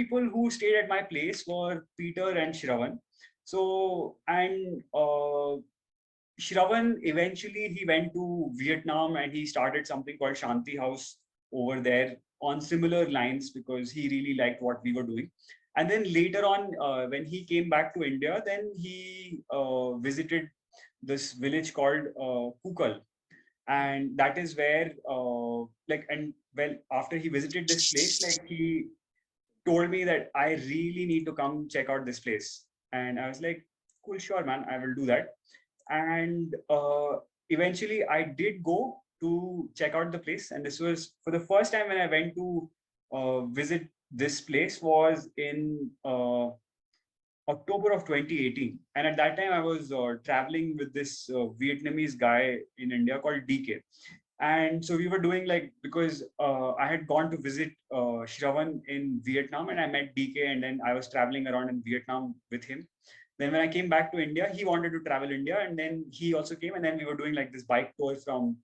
people who stayed at my place were Peter and Shravan. So, and Shravan eventually he went to Vietnam and he started something called Shanti House over there on similar lines because he really liked what we were doing. And then later on, when he came back to India, then he visited this village called Kukal, and that is where like and well after he visited this place, like he told me that I really need to come check out this place. And I was like, cool, sure, man, I will do that. And eventually I did go to check out the place. And this was for the first time when I went to visit this place was in October of 2018. And at that time, I was traveling with this Vietnamese guy in India called DK. And so we were doing like, because I had gone to visit Shravan in Vietnam and I met DK, and then I was traveling around in Vietnam with him. Then when I came back to India, he wanted to travel India, and then he also came, and then we were doing like this bike tour from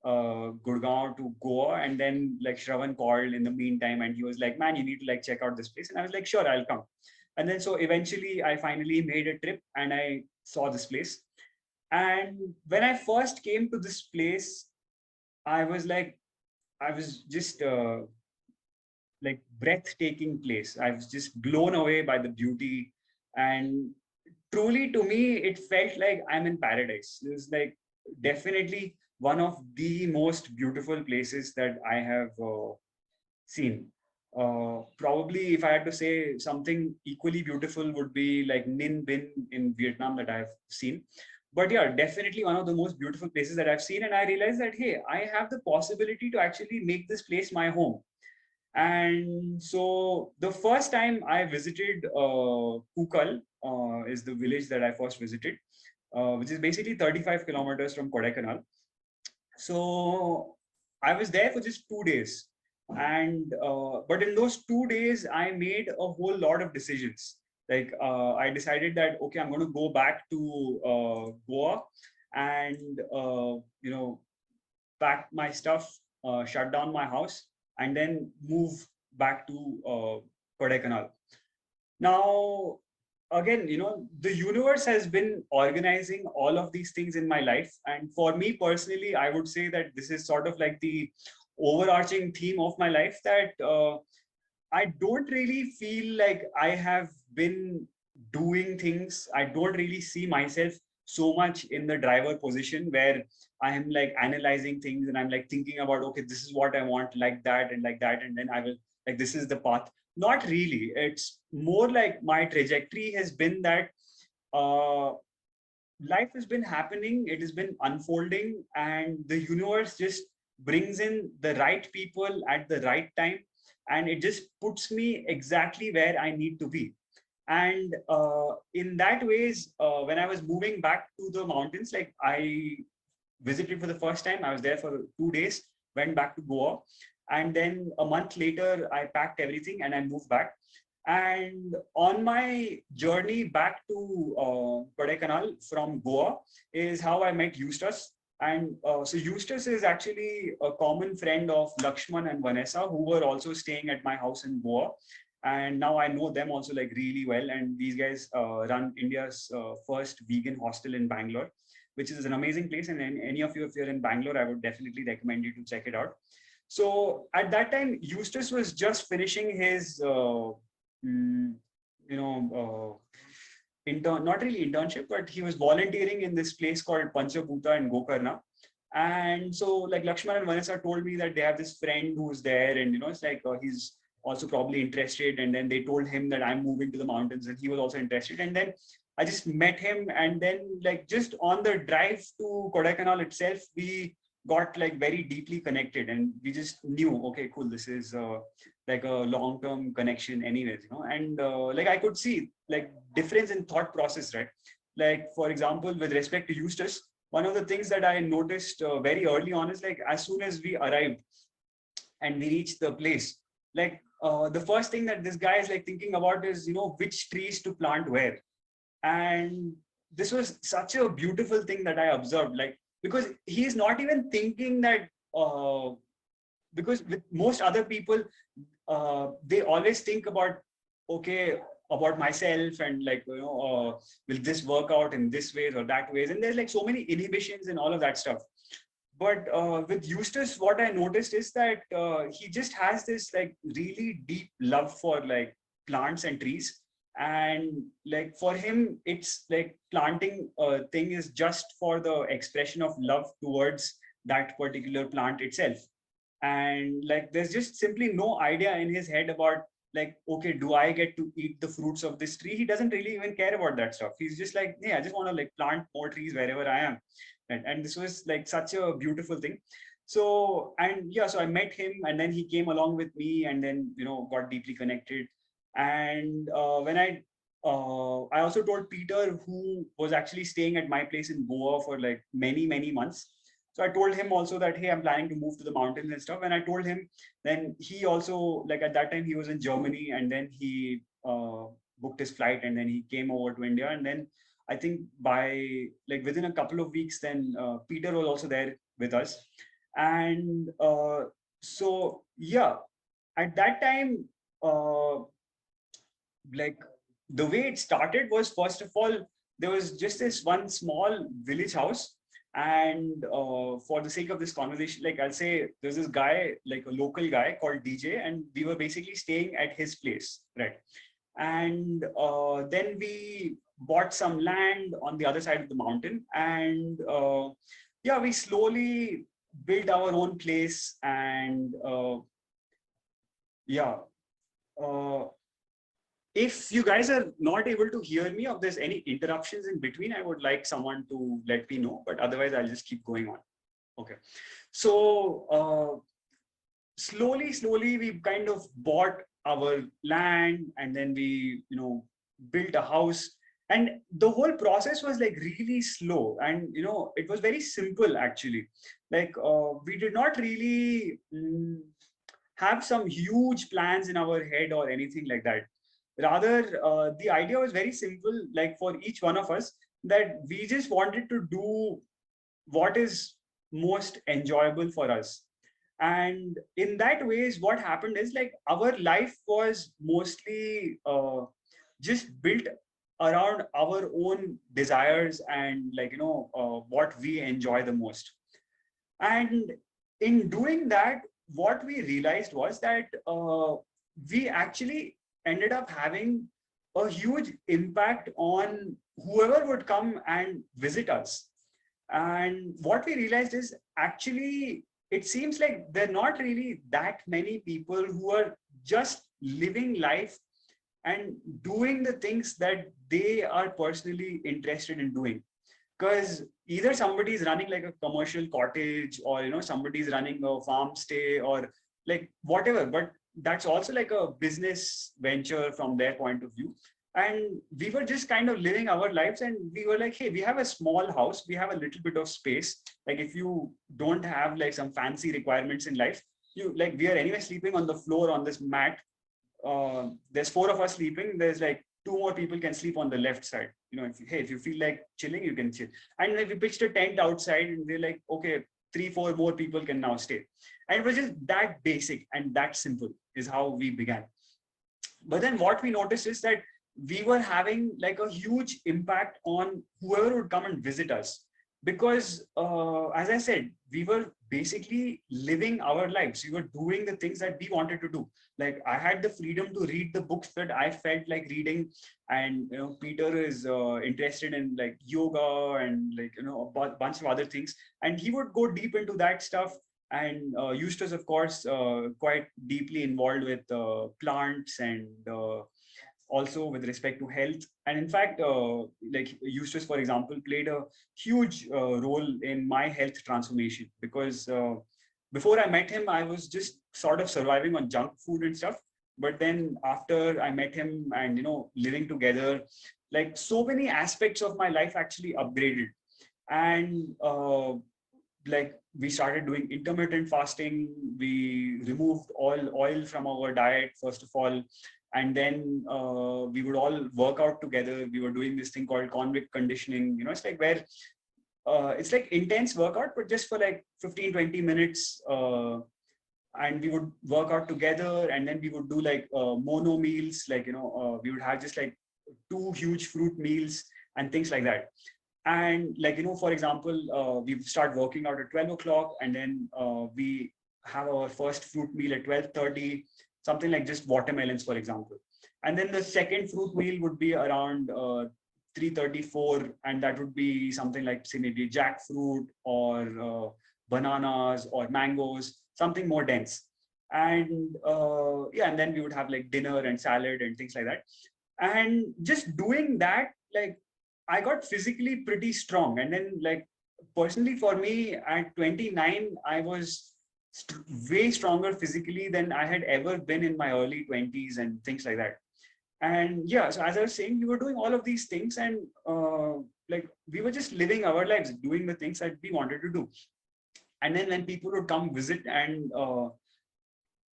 Gurgaon to Goa. And then like Shravan called in the meantime and he was like, man, you need to like check out this place. And I was like, sure, I'll come. And then so eventually I finally made a trip and I saw this place. And when I first came to this place, I was like, I was just like breathtaking place. I was just blown away by the beauty. And truly to me, it felt like I'm in paradise. It was like definitely one of the most beautiful places that I have seen. Probably, if I had to say something equally beautiful, would be like Ninh Binh in Vietnam that I've seen. But yeah, definitely one of the most beautiful places that I've seen. And I realized that, hey, I have the possibility to actually make this place my home. And so the first time I visited Kukal, is the village that I first visited, which is basically 35 kilometers from Kodaikanal. So I was there for just 2 days, and but in those 2 days, I made a whole lot of decisions. Like I decided that okay, I'm going to go back to Goa, and pack my stuff, shut down my house, and then move back to Kodaikanal. Now, again, the universe has been organizing all of these things in my life. And for me personally, I would say that this is sort of like the overarching theme of my life, that I don't really feel like I have been doing things. I don't really see myself so much in the driver position where I am like analyzing things and I'm like thinking about, okay, this is what I want, like that and like that. And then I will, like, this is the path. Not really. It's more like my trajectory has been that uh, life has been happening, it has been unfolding, and the universe just brings in the right people at the right time, and it just puts me exactly where I need to be. And in that ways, when I was moving back to the mountains, like I visited for the first time, I was there for 2 days, went back to Goa, and then a month later I packed everything and I moved back. And on my journey back to Kodaikanal from Goa is how I met Eustace. And so Eustace is actually a common friend of Lakshman and Vanessa, who were also staying at my house in Goa. And now I know them also like really well. And these guys run India's first vegan hostel in Bangalore, which is an amazing place. And any of you, if you're in Bangalore, I would definitely recommend you to check it out. So at that time, Eustace was just finishing his mm, you know, not really internship, but he was volunteering in this place called Panchabhuta in Gokarna. And so, like Lakshman and Vanessa told me that they have this friend who's there, and it's like he's also probably interested. And then they told him that I'm moving to the mountains, and he was also interested. And then I just met him, and then like just on the drive to Kodaikanal itself, we got like very deeply connected, and we just knew, okay, cool, this is like a long-term connection anyways, and like I could see like difference in thought process, right? Like for example, with respect to Eustace, one of the things that I noticed very early on is like as soon as we arrived and we reached the place, like the first thing that this guy is like thinking about is which trees to plant where. And this was such a beautiful thing that I observed, like because he's not even thinking that because with most other people, they always think about okay about myself, and like, will this work out in this ways or that ways, and there's like so many inhibitions and all of that stuff. But with Eustace, what I noticed is that he just has this like really deep love for like plants and trees. And like for him, it's like planting a thing is just for the expression of love towards that particular plant itself. And like there's just simply no idea in his head about like, okay, do I get to eat the fruits of this tree? He doesn't really even care about that stuff. He's just like, yeah, I just want to like plant more trees wherever I am. And this was like such a beautiful thing. So, and yeah, so I met him, and then he came along with me, and then got deeply connected. And when I also told Peter, who was actually staying at my place in Goa for like many months. So I told him also that, hey, I'm planning to move to the mountains and stuff. And I told him, then he also, like at that time he was in Germany, and then he booked his flight, and then he came over to India. And then I think by like within a couple of weeks, then Peter was also there with us. And so yeah, at that time, like the way it started was, first of all, there was just this one small village house. And for the sake of this conversation, like I'll say there's this guy, like a local guy called DJ, and we were basically staying at his place, right? And then we bought some land on the other side of the mountain. And yeah, we slowly built our own place. And yeah, uh, if you guys are not able to hear me, or there's any interruptions in between, I would like someone to let me know, but otherwise I'll just keep going on. Okay. So slowly we kind of bought our land, and then we, built a house. And the whole process was like really slow, and it was very simple actually. Like we did not really have some huge plans in our head or anything like that. Rather, the idea was very simple, like for each one of us, that we just wanted to do what is most enjoyable for us. And in that ways, what happened is like our life was mostly just built around our own desires, and like what we enjoy the most. And in doing that, what we realized was that we actually ended up having a huge impact on whoever would come and visit us. And what we realized is, actually, it seems like there are not really that many people who are just living life and doing the things that they are personally interested in doing. Because either somebody is running like a commercial cottage, or somebody's running a farm stay, or like whatever, but that's also like a business venture from their point of view. And we were just kind of living our lives, and we were like, hey, we have a small house, we have a little bit of space. Like if you don't have like some fancy requirements in life, you like, we are anyway sleeping on the floor on this mat. There's four of us sleeping. There's like two more people can sleep on the left side. If you feel like chilling, you can chill. And like we pitched a tent outside, and we're like, okay, three, four more people can now stay. And it was just that basic and that simple is how we began. But then what we noticed is that we were having like a huge impact on whoever would come and visit us. Because as I said, we were basically living our lives. We were doing the things that we wanted to do. Like I had the freedom to read the books that I felt like reading. And Peter is interested in like yoga and like a bunch of other things, and he would go deep into that stuff. And Eustace, of course, quite deeply involved with plants, and also with respect to health. And in fact, like Eustace, for example, played a huge role in my health transformation. Because before I met him, I was just sort of surviving on junk food and stuff. But then after I met him, and living together, like so many aspects of my life actually upgraded. And like we started doing intermittent fasting. We removed all oil from our diet, first of all. And then we would all work out together. We were doing this thing called convict conditioning. It's like where it's like intense workout, but just for like 15-20 minutes. and we would work out together, and then we would do like mono meals, like we would have just like two huge fruit meals and things like that. And like for example, we start working out at 12 o'clock, and then we have our first fruit meal at 12:30, something like just watermelons, for example. And then the second fruit meal would be around 3:34, and that would be something like, say, maybe jackfruit or bananas or mangoes, something more dense. And yeah, and then we would have like dinner and salad and things like that. And just doing that, like, I got physically pretty strong. And then, like, personally for me at 29, I was way stronger physically than I had ever been in my early 20s and things like that. And yeah, so as I was saying, we were doing all of these things, and like we were just living our lives, doing the things that we wanted to do. And then when people would come visit, and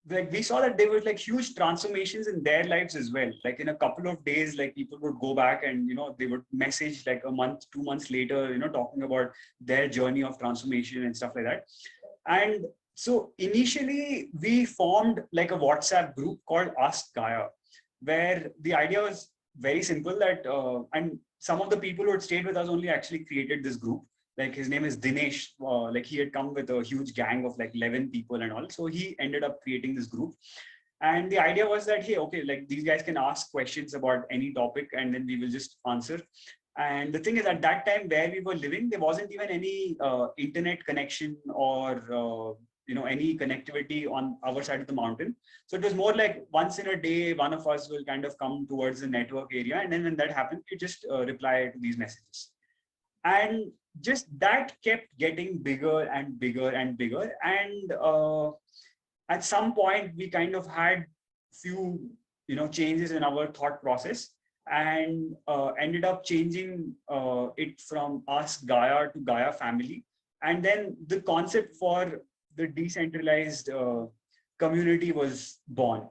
like we saw that there were like huge transformations in their lives as well. Like in a couple of days, like people would go back and they would message like a month, 2 months later, talking about their journey of transformation and stuff like that. And so initially we formed like a WhatsApp group called Ask Gaia, where the idea was very simple, that and some of the people who had stayed with us only actually created this group. Like his name is Dinesh. Like he had come with a huge gang of like 11 people and all. So he ended up creating this group. And the idea was that, hey, okay, like these guys can ask questions about any topic, and then we will just answer. And the thing is, at that time where we were living, there wasn't even any internet connection or any connectivity on our side of the mountain. So it was more like once in a day, one of us will kind of come towards the network area, and then when that happened, you just reply to these messages. And just that kept getting bigger and bigger and bigger. And at some point, we kind of had few changes in our thought process, and ended up changing it from Ask Gaia to Gaia Family. And then the concept for the decentralized community was born.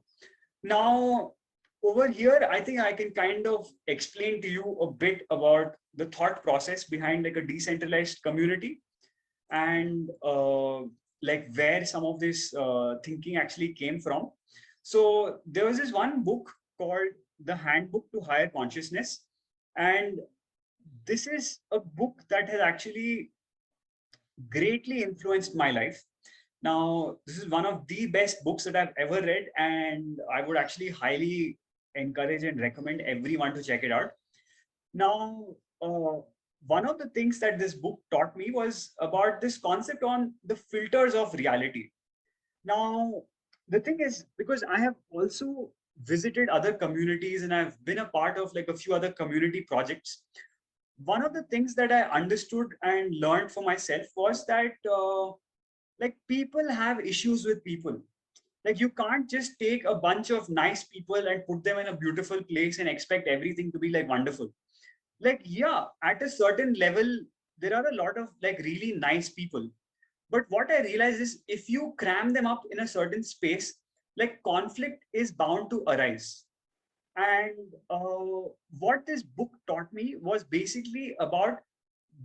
Now, over here, I think I can kind of explain to you a bit about the thought process behind like a decentralized community, and like where some of this thinking actually came from. So there was this one book called The Handbook to Higher Consciousness. And this is a book that has actually greatly influenced my life. Now, this is one of the best books that I've ever read, and I would actually highly encourage and recommend everyone to check it out. Now, one of the things that this book taught me was about this concept on the filters of reality. Now, the thing is, because I have also visited other communities and I've been a part of like a few other community projects, one of the things that I understood and learned for myself was that like people have issues with people. Like you can't just take a bunch of nice people and put them in a beautiful place and expect everything to be like wonderful. Like, yeah, at a certain level, there are a lot of like really nice people. But what I realized is if you cram them up in a certain space, like conflict is bound to arise. And what this book taught me was basically about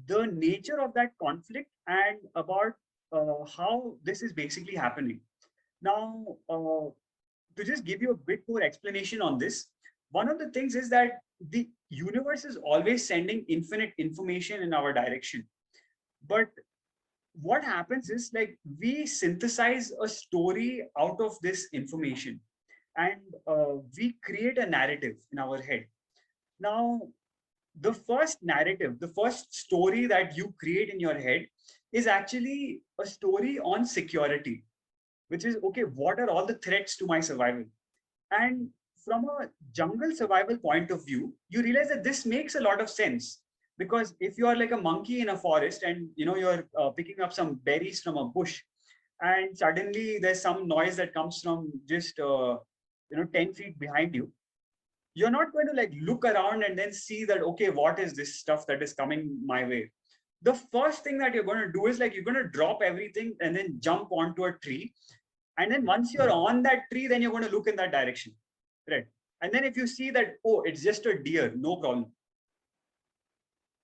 the nature of that conflict, and about how this is basically happening. Now, to just give you a bit more explanation on this, one of the things is that the universe is always sending infinite information in our direction. But what happens is, like, we synthesize a story out of this information, and we create a narrative in our head. Now, the first narrative, the first story that you create in your head is actually a story on security, which is, okay, what are all the threats to my survival? And from a jungle survival point of view, you realize that this makes a lot of sense. Because if you are like a monkey in a forest, and you're picking up some berries from a bush, and suddenly there's some noise that comes from just 10 feet behind you, you're not going to like look around and then see that, okay, what is this stuff that is coming my way? The first thing that you're going to do is, like, you're going to drop everything and then jump onto a tree. And then once you're on that tree, then you're going to look in that direction, right? And then if you see that, oh, it's just a deer, no problem.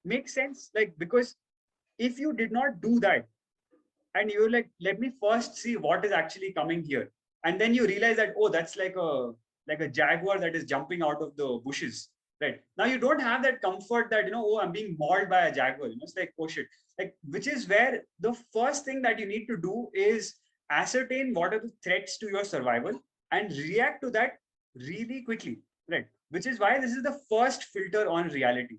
Makes sense. Like, because if you did not do that, and you're like, let me first see what is actually coming here. And then you realize that, oh, that's like a jaguar that is jumping out of the bushes. Right. Now you don't have that comfort that, oh, I'm being mauled by a jaguar. It's like, oh shit. Like, which is where the first thing that you need to do is ascertain what are the threats to your survival and react to that really quickly. Right. Which is why this is the first filter on reality.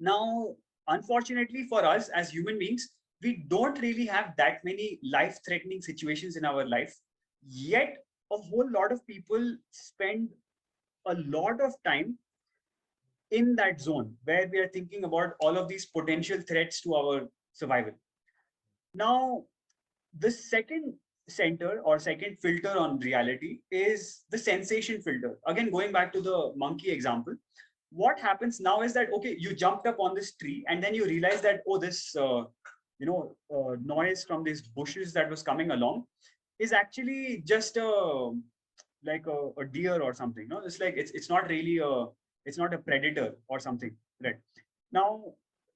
Now, unfortunately for us as human beings, we don't really have that many life threatening situations in our life. Yet, a whole lot of people spend a lot of time in that zone where we are thinking about all of these potential threats to our survival. Now, the second center or second filter on reality is the sensation filter. Again, going back to the monkey example, what happens now is that, okay, you jumped up on this tree and then you realize that, oh, this noise from these bushes that was coming along is actually just a deer or something. It's like it's not really it's not a predator or something, right? Now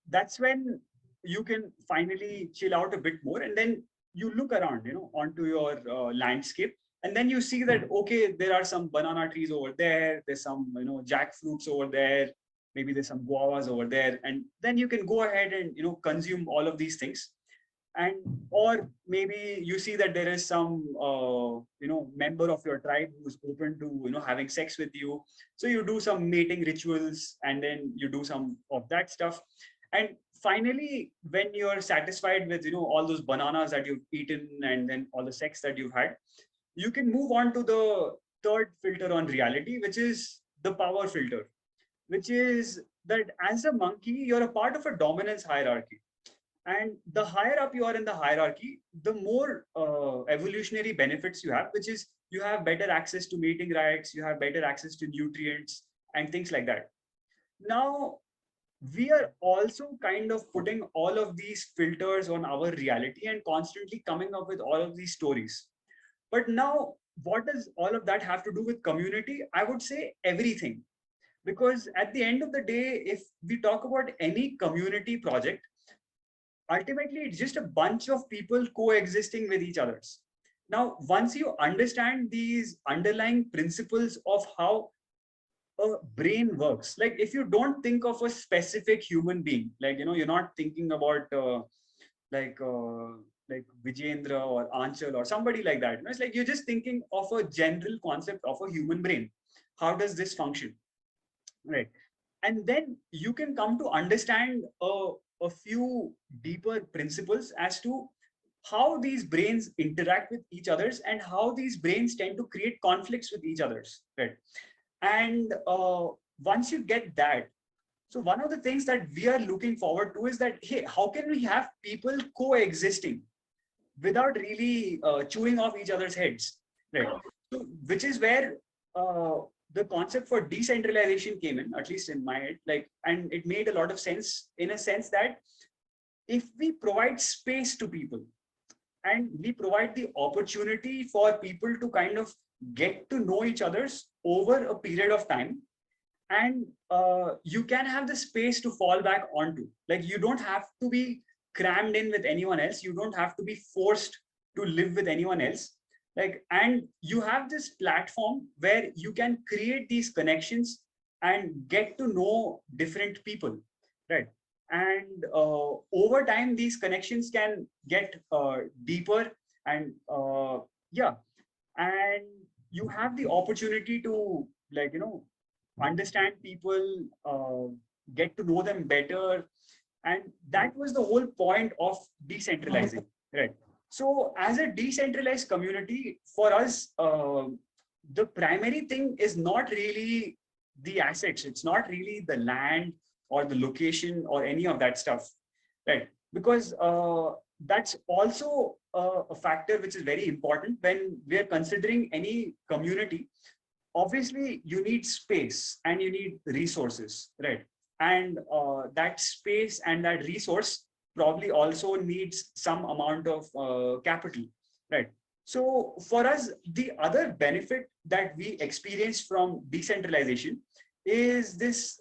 that's when you can finally chill out a bit more, and then you look around, onto your landscape, and then you see that, okay, there are some banana trees over there, there's some jackfruits over there, maybe there's some guavas over there, and then you can go ahead and consume all of these things. And or maybe you see that there is some member of your tribe who's open to having sex with you, so you do some mating rituals and then you do some of that stuff. And finally, when you're satisfied with all those bananas that you've eaten and then all the sex that you've had, you can move on to the third filter on reality, which is the power filter, which is that as a monkey, you're a part of a dominance hierarchy. And the higher up you are in the hierarchy, the more evolutionary benefits you have, which is you have better access to mating rights, you have better access to nutrients and things like that. Now, we are also kind of putting all of these filters on our reality and constantly coming up with all of these stories. But now, what does all of that have to do with community? I would say everything. Because at the end of the day, if we talk about any community project, ultimately it's just a bunch of people coexisting with each others. Now, once you understand these underlying principles of how a brain works, like if you don't think of a specific human being, like you're not thinking about like uh, like Vijendra or Anchal or somebody like that. It's like you're just thinking of a general concept of a human brain. How does this function? Right. And then you can come to understand a few deeper principles as to how these brains interact with each others and how these brains tend to create conflicts with each others. Right. And once you get that, so one of the things that we are looking forward to is that, hey, how can we have people coexisting without really chewing off each other's heads, right? So, which is where the concept for decentralization came in, at least in my head, like, and it made a lot of sense in a sense that if we provide space to people and we provide the opportunity for people to kind of get to know each others over a period of time, and you can have the space to fall back onto, like you don't have to be crammed in with anyone else, you don't have to be forced to live with anyone else, like, and you have this platform where you can create these connections and get to know different people, right? And over time these connections can get deeper, and yeah, and you have the opportunity to, like, understand people, get to know them better. And that was the whole point of decentralizing, right? So as a decentralized community, for us, the primary thing is not really the assets, it's not really the land or the location or any of that stuff, right? Because that's also a factor which is very important when we are considering any community. Obviously you need space and you need resources, right? And that space and that resource probably also needs some amount of capital, right? So for us, the other benefit that we experience from decentralization is this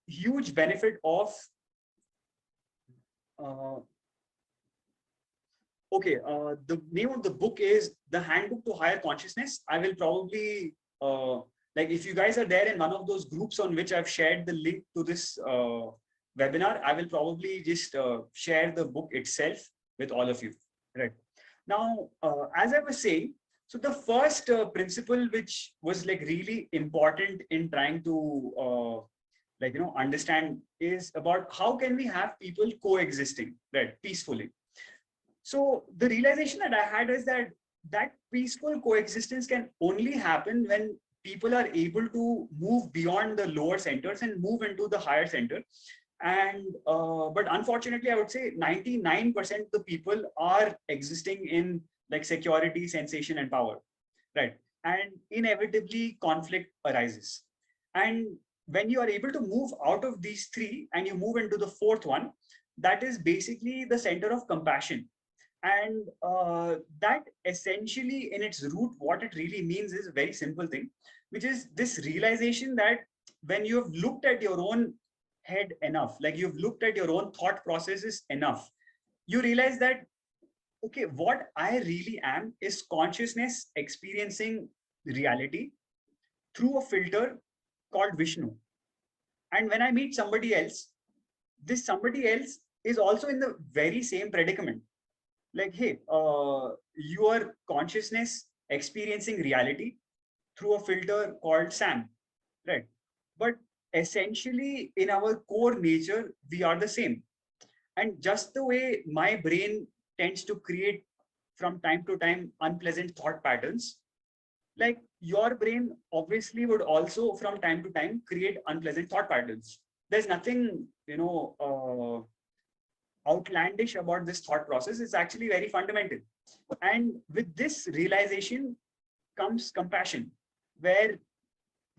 huge benefit of uh, Okay, the name of the book is The Handbook to Higher Consciousness. I will probably, like, if you guys are there in one of those groups on which I've shared the link to this webinar, I will probably just share the book itself with all of you. Right. Now, as I was saying, so the first principle which was like really important in trying to understand is about how can we have people coexisting, right, peacefully. So the realization that I had is that that peaceful coexistence can only happen when people are able to move beyond the lower centers and move into the higher center. And but unfortunately, I would say 99% of the people are existing in like security, sensation, and power, right? And inevitably, conflict arises. And when you are able to move out of these three and you move into the fourth one, that is basically the center of compassion. And that essentially, in its root, what it really means is a very simple thing, which is this realization that when you have looked at your own head enough, like you've looked at your own thought processes enough, you realize that, okay, what I really am is consciousness experiencing reality through a filter called Vishnu. And when I meet somebody else, this somebody else is also in the very same predicament. Like, hey, your consciousness experiencing reality through a filter called Sam, right? But essentially, in our core nature, we are the same. And just the way my brain tends to create from time to time unpleasant thought patterns, like your brain obviously would also from time to time create unpleasant thought patterns. There's nothing, outlandish about this thought process. It's actually very fundamental. And with this realization comes compassion, where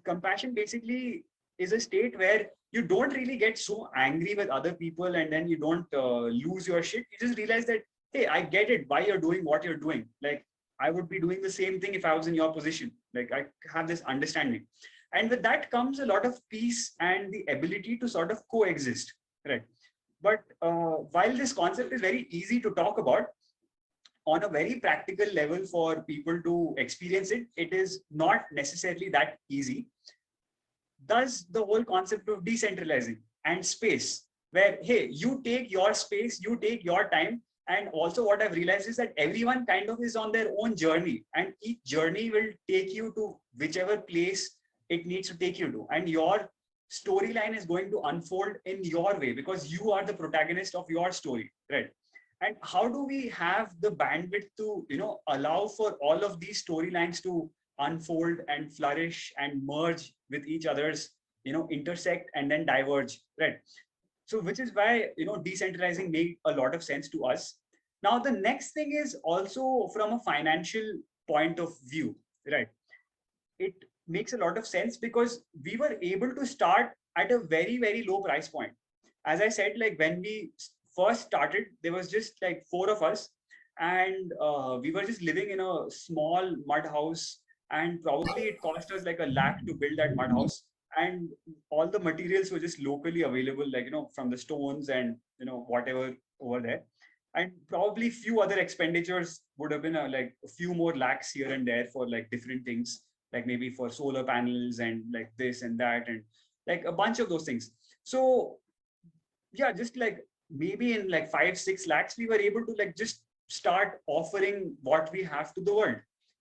compassion basically is a state where you don't really get so angry with other people and then you don't lose your shit. You just realize that, hey, I get it why you're doing what you're doing. Like, I would be doing the same thing if I was in your position. Like, I have this understanding. And with that comes a lot of peace and the ability to sort of coexist, right? But while this concept is very easy to talk about, on a very practical level for people to experience it, it is not necessarily that easy. Thus, the whole concept of decentralizing and space, where, hey, you take your space, you take your time. And also, what I've realized is that everyone kind of is on their own journey, and each journey will take you to whichever place it needs to take you to. And your storyline is going to unfold in your way because you are the protagonist of your story, right? And how do we have the bandwidth to, allow for all of these storylines to unfold and flourish and merge with each other's, intersect and then diverge, right? So which is why, decentralizing made a lot of sense to us. Now the next thing is also from a financial point of view, right? It makes a lot of sense because we were able to start at a very, very low price point. As I said, like when we first started, there was just like four of us, and we were just living in a small mud house, and probably it cost us like 1 lakh to build that mud house. And all the materials were just locally available, like, from the stones and, whatever over there. And probably few other expenditures would have been like a few more lakhs here and there for like different things, like maybe for solar panels and like this and that, and like a bunch of those things. So yeah, just like maybe in like 5-6 lakhs, we were able to like just start offering what we have to the world,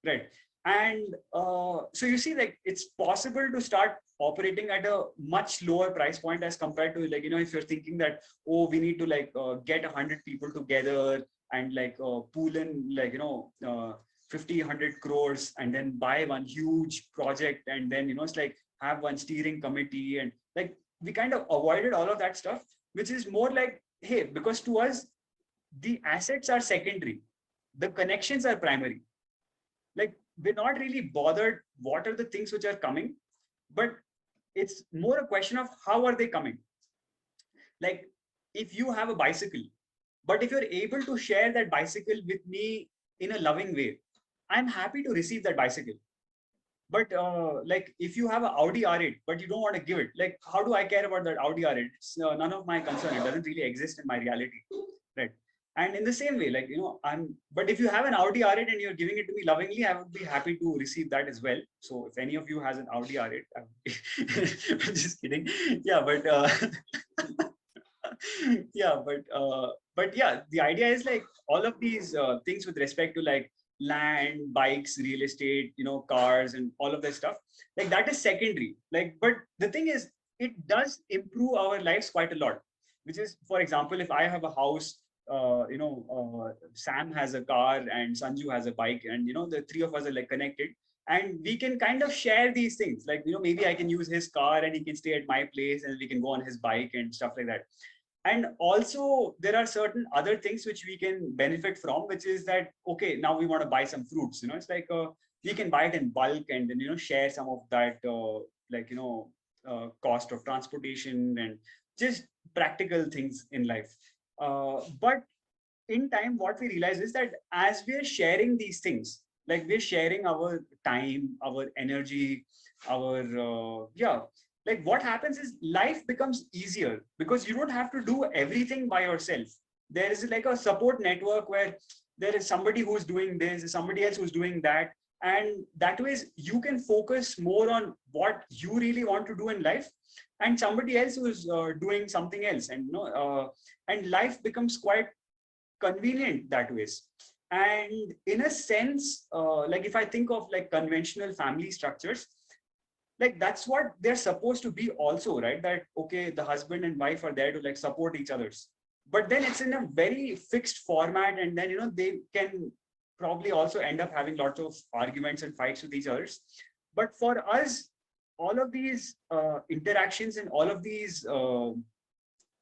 right? And so you see, like it's possible to start operating at a much lower price point as compared to, like, if you're thinking that, oh, we need to like get 100 people together and like pool in like 50, 100 crores and then buy one huge project, and then it's like have one steering committee, and like we kind of avoided all of that stuff, which is more like, hey, because to us the assets are secondary, the connections are primary. Like, we're not really bothered what are the things which are coming, but it's more a question of how are they coming. Like, if you have a bicycle, but if you're able to share that bicycle with me in a loving way, I'm happy to receive that bicycle. But like if you have an Audi R8, but you don't want to give it, like how do I care about that Audi R8? It's none of my concern. It doesn't really exist in my reality, right? And in the same way, like, but if you have an Audi R8 and you're giving it to me lovingly, I would be happy to receive that as well. So if any of you has an Audi R8, I'm just kidding. Yeah, yeah, but yeah, the idea is like all of these things with respect to like land, bikes, real estate, cars, and all of that stuff. Like that is secondary. Like, but the thing is, it does improve our lives quite a lot. Which is, for example, if I have a house, Sam has a car and Sanju has a bike, and the three of us are like connected, and we can kind of share these things. Like, maybe I can use his car and he can stay at my place, and we can go on his bike and stuff like that. And also there are certain other things which we can benefit from, which is that, okay, now we want to buy some fruits, it's like we can buy it in bulk and then share some of that, like cost of transportation and just practical things in life. But in time, what we realize is that as we're sharing these things, like we're sharing our time, our energy, our yeah, like what happens is life becomes easier because you don't have to do everything by yourself. There is like a support network where there is somebody who's doing this, somebody else who's doing that, and that way you can focus more on what you really want to do in life, and somebody else who's doing something else, and and life becomes quite convenient that ways. And in a sense, like if I think of like conventional family structures, like that's what they're supposed to be also, right? That, okay, the husband and wife are there to like support each other's, but then it's in a very fixed format, and then they can probably also end up having lots of arguments and fights with each others. But for us, all of these interactions and all of these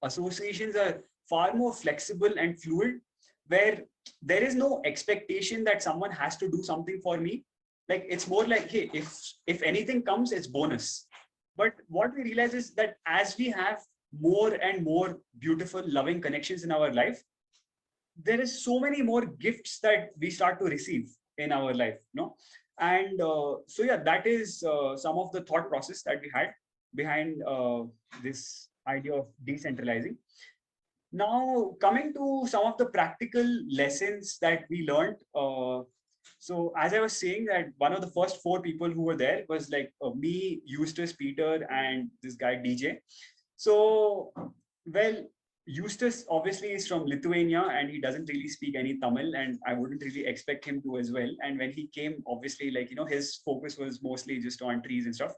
associations are far more flexible and fluid, where there is no expectation that someone has to do something for me. Like it's more like, hey, if anything comes, it's bonus. But what we realize is that as we have more and more beautiful, loving connections in our life, there is so many more gifts that we start to receive in our life, and so yeah, that is some of the thought process that we had behind this idea of decentralizing. Now, coming to some of the practical lessons that we learned. So as I was saying, that one of the first four people who were there was like me, Eustace, Peter, and this guy DJ. So, well, Eustace obviously is from Lithuania and he doesn't really speak any Tamil, and I wouldn't really expect him to as well. And when he came, obviously, like, his focus was mostly just on trees and stuff.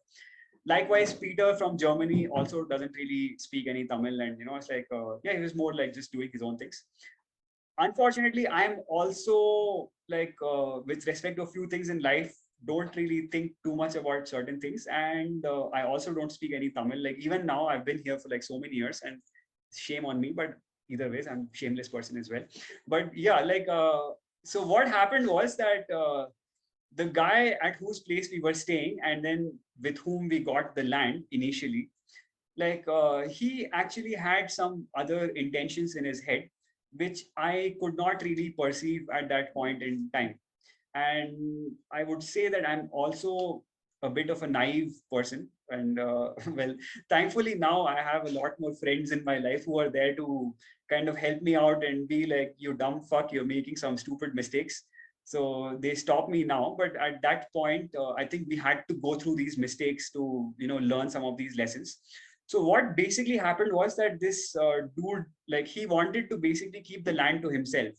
Likewise, Peter from Germany also doesn't really speak any Tamil, and it's like, yeah, he was more like just doing his own things. Unfortunately, I'm also like, with respect to a few things in life, don't really think too much about certain things, and I also don't speak any Tamil. Like even now, I've been here for like so many years, and shame on me, but either ways, I'm a shameless person as well. But yeah, like, so what happened was that the guy at whose place we were staying, and then with whom we got the land initially, like he actually had some other intentions in his head, which I could not really perceive at that point in time. And I would say that I'm also a bit of a naive person, and well, thankfully now I have a lot more friends in my life who are there to kind of help me out and be like, you dumb fuck, you're making some stupid mistakes. So they stop me now, but at that point, I think we had to go through these mistakes to learn some of these lessons. So what basically happened was that this dude, like, he wanted to basically keep the land to himself.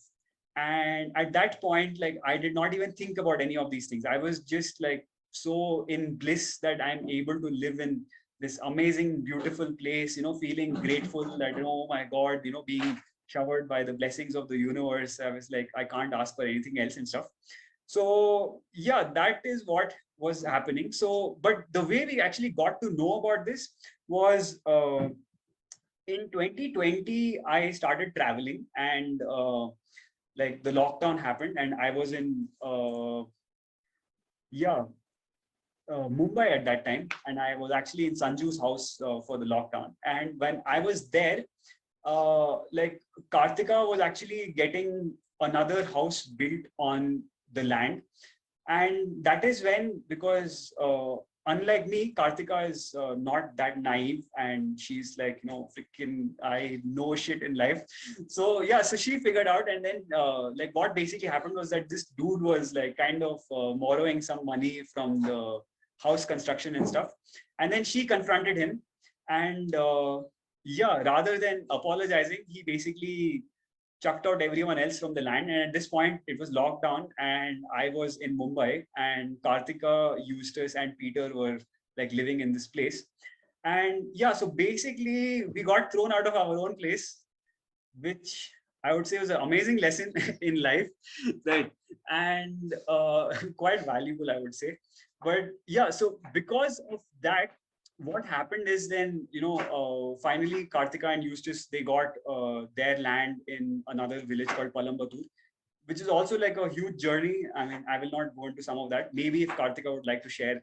And at that point, like, I did not even think about any of these things. I was just like so in bliss that I'm able to live in this amazing, beautiful place, feeling grateful that, oh my God, being showered by the blessings of the universe. I was like, I can't ask for anything else and stuff. So yeah, that is what was happening. So, but the way we actually got to know about this was in 2020, I started traveling, and like the lockdown happened, and I was in yeah, Mumbai at that time, and I was actually in Sanju's house for the lockdown. And when I was there, like Kartika was actually getting another house built on the land, and that is when, because unlike me, Kartika is not that naive, and she's like, freaking, I know shit in life. So yeah, so she figured out, and then like what basically happened was that this dude was like kind of borrowing some money from the house construction and stuff, and then she confronted him, and yeah, rather than apologizing, he basically chucked out everyone else from the land. And at this point, it was lockdown, and I was in Mumbai, and Kartika, Eustace, and Peter were like living in this place. And yeah, so basically, we got thrown out of our own place, which I would say was an amazing lesson in life, right? And quite valuable, I would say. But yeah, so because of that, what happened is then, finally Kartika and Eustace, they got their land in another village called Palambatur, which is also like a huge journey. I mean, I will not go into some of that. Maybe if Kartika would like to share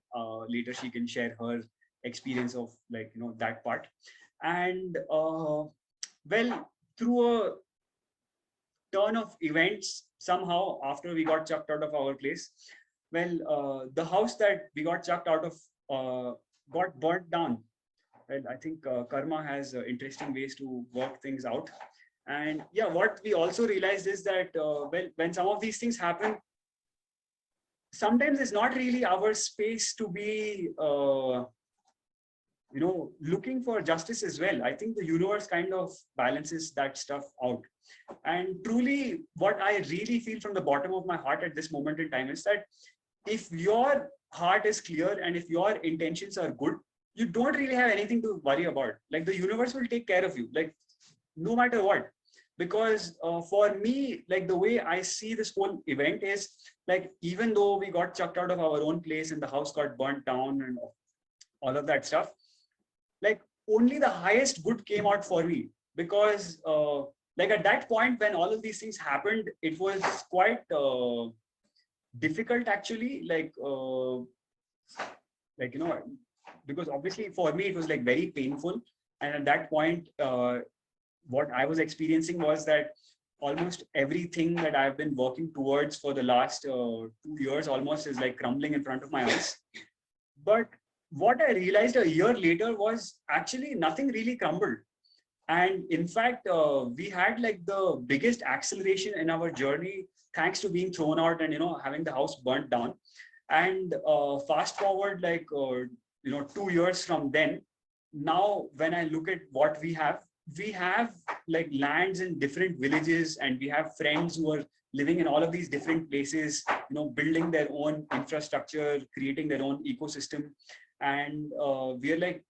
later, she can share her experience of like, that part. And well, through a turn of events, somehow after we got chucked out of our place, well, the house that we got chucked out of got burnt down. Well, I think karma has interesting ways to work things out. And yeah, what we also realized is that well, when some of these things happen, sometimes it's not really our space to be looking for justice as well. I think the universe kind of balances that stuff out. And truly, what I really feel from the bottom of my heart at this moment in time is that if your heart is clear and if your intentions are good, you don't really have anything to worry about. Like the universe will take care of you, like no matter what. Because for me, like the way I see this whole event is like, even though we got chucked out of our own place and the house got burnt down and all of that stuff, like only the highest good came out for me. Because like at that point when all of these things happened, it was quite difficult actually, like because obviously for me it was like very painful. And at that point what I was experiencing was that almost everything that I've been working towards for the last 2 years almost is like crumbling in front of my eyes. But what I realized a year later was actually nothing really crumbled. And in fact, we had like the biggest acceleration in our journey thanks to being thrown out and, having the house burnt down. And fast forward like, 2 years from then, now when I look at what we have like lands in different villages, and we have friends who are living in all of these different places, building their own infrastructure, creating their own ecosystem. And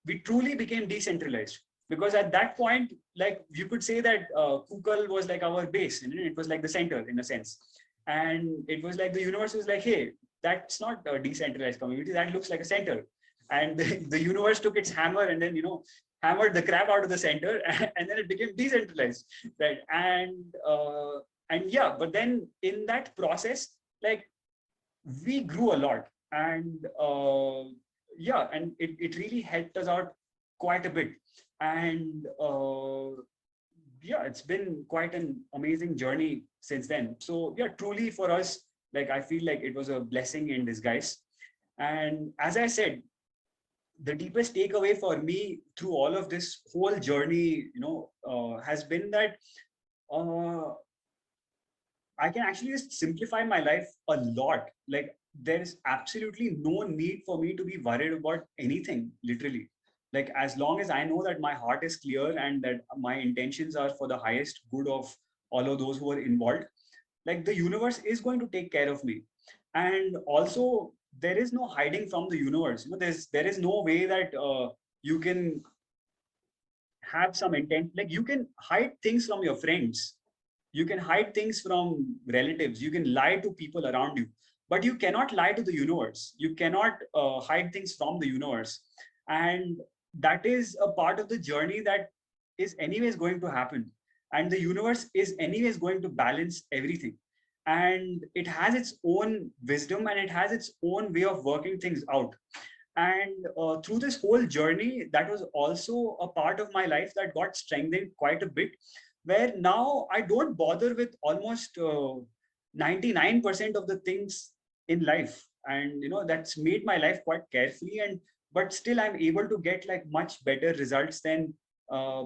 we truly became decentralized. Because at that point, like you could say that Kukal was like our base, it was like the center in a sense. And it was like the universe was like, hey, that's not a decentralized community, that looks like a center. And the universe took its hammer and then, hammered the crap out of the center, and then it became decentralized, right? And yeah, but then in that process, like we grew a lot. And yeah, and it really helped us out quite a bit. And yeah, it's been quite an amazing journey since then. So yeah, truly for us, like I feel like it was a blessing in disguise. And as I said, the deepest takeaway for me through all of this whole journey, has been that uh, I can actually just simplify my life a lot. Like there is absolutely no need for me to be worried about anything, literally. Like as long as I know that my heart is clear and that my intentions are for the highest good of all of those who are involved, like the universe is going to take care of me. And also there is no hiding from the universe. There is no way that you can have some intent. Like you can hide things from your friends, you can hide things from relatives, you can lie to people around you, but you cannot lie to the universe. You cannot hide things from the universe. And that is a part of the journey that is anyways going to happen. And the universe is anyways going to balance everything. And it has its own wisdom and it has its own way of working things out. And through this whole journey, that was also a part of my life that got strengthened quite a bit, where now I don't bother with almost 99% of the things in life. and that's made my life quite carefully, and but still I'm able to get like much better results than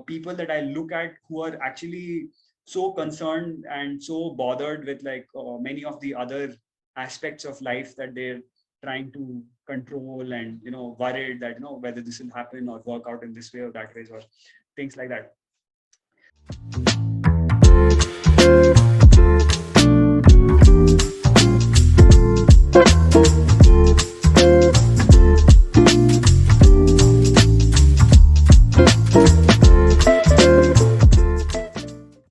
people that I look at who are actually so concerned and so bothered with like many of the other aspects of life that they're trying to control, and worried that whether this will happen or work out in this way or that way or things like that.